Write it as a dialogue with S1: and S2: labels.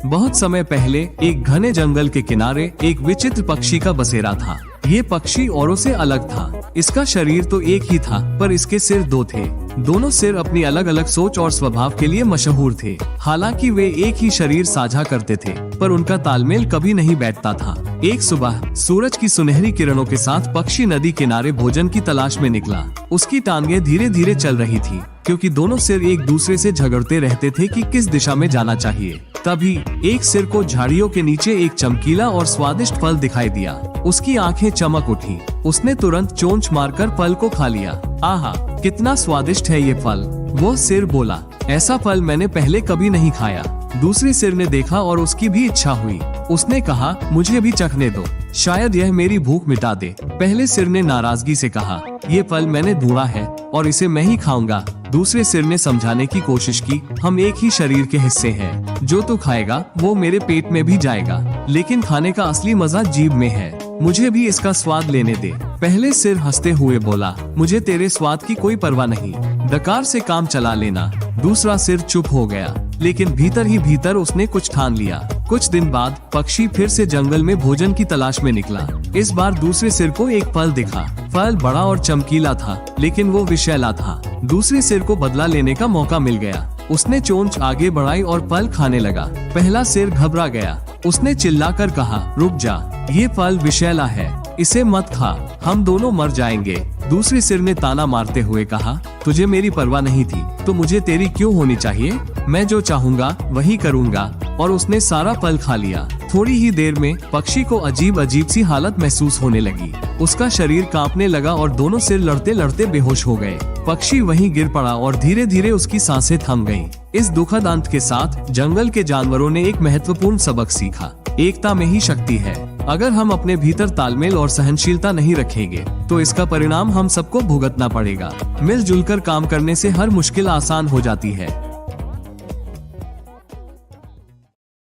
S1: बहुत समय पहले एक घने जंगल के किनारे एक विचित्र पक्षी का बसेरा था। ये पक्षी औरों से अलग था। इसका शरीर तो एक ही था, पर इसके सिर दो थे। दोनों सिर अपनी अलग अलग सोच और स्वभाव के लिए मशहूर थे। हालांकि वे एक ही शरीर साझा करते थे, पर उनका तालमेल कभी नहीं बैठता था। एक सुबह सूरज की सुनहरी किरणों के साथ पक्षी नदी किनारे भोजन की तलाश में निकला। उसकी टांगें धीरे धीरे चल रही थी, क्योंकि दोनों सिर एक दूसरे से झगड़ते रहते थे कि किस दिशा में जाना चाहिए। तभी एक सिर को झाड़ियों के नीचे एक चमकीला और स्वादिष्ट फल दिखाई दिया। उसकी आंखें चमक उठी। उसने तुरंत चोंच मारकर फल को खा लिया। आहा, कितना स्वादिष्ट है ये फल, वो सिर बोला। ऐसा फल मैंने पहले कभी नहीं खाया। दूसरे सिर ने देखा और उसकी भी इच्छा हुई। उसने कहा, मुझे भी चखने दो, शायद यह मेरी भूख मिटा दे। पहले सिर ने नाराजगी से कहा, ये फल मैंने ढूंढा है और इसे मैं ही खाऊंगा। दूसरे सिर ने समझाने की कोशिश की, हम एक ही शरीर के हिस्से हैं। जो तू खाएगा वो मेरे पेट में भी जाएगा, लेकिन खाने का असली मजा जीभ में है। मुझे भी इसका स्वाद लेने दे। पहले सिर हंसते हुए बोला, मुझे तेरे स्वाद की कोई परवाह नहीं, डकार से काम चला लेना। दूसरा सिर चुप हो गया, लेकिन भीतर ही भीतर उसने कुछ ठान लिया। कुछ दिन बाद पक्षी फिर से जंगल में भोजन की तलाश में निकला। इस बार दूसरे सिर को एक फल दिखा। फल बड़ा और चमकीला था, लेकिन वो विषैला था। दूसरे सिर को बदला लेने का मौका मिल गया। उसने चोंच आगे बढ़ाई और फल खाने लगा। पहला सिर घबरा गया। उसने चिल्लाकर कहा, रुक जा, ये फल विषैला है, इसे मत खा, हम दोनों मर जाएंगे। दूसरे सिर ने ताना मारते हुए कहा, तुझे मेरी परवाह नहीं थी तो मुझे तेरी क्यों होनी चाहिए? मैं जो चाहूंगा वही करूंगा। और उसने सारा फल खा लिया। थोड़ी ही देर में पक्षी को अजीब अजीब सी हालत महसूस होने लगी। उसका शरीर कांपने लगा और दोनों सिर लड़ते लड़ते बेहोश हो गए। पक्षी वहीं गिर पड़ा और धीरे धीरे उसकी सांसें थम गईं। इस दुखद अंत के साथ जंगल के जानवरों ने एक महत्वपूर्ण सबक सीखा, एकता में ही शक्ति है। अगर हम अपने भीतर तालमेल और सहनशीलता नहीं रखेंगे तो इसका परिणाम हम सबको भुगतना पड़ेगा। मिलजुल कर काम करने से हर मुश्किल आसान हो जाती है।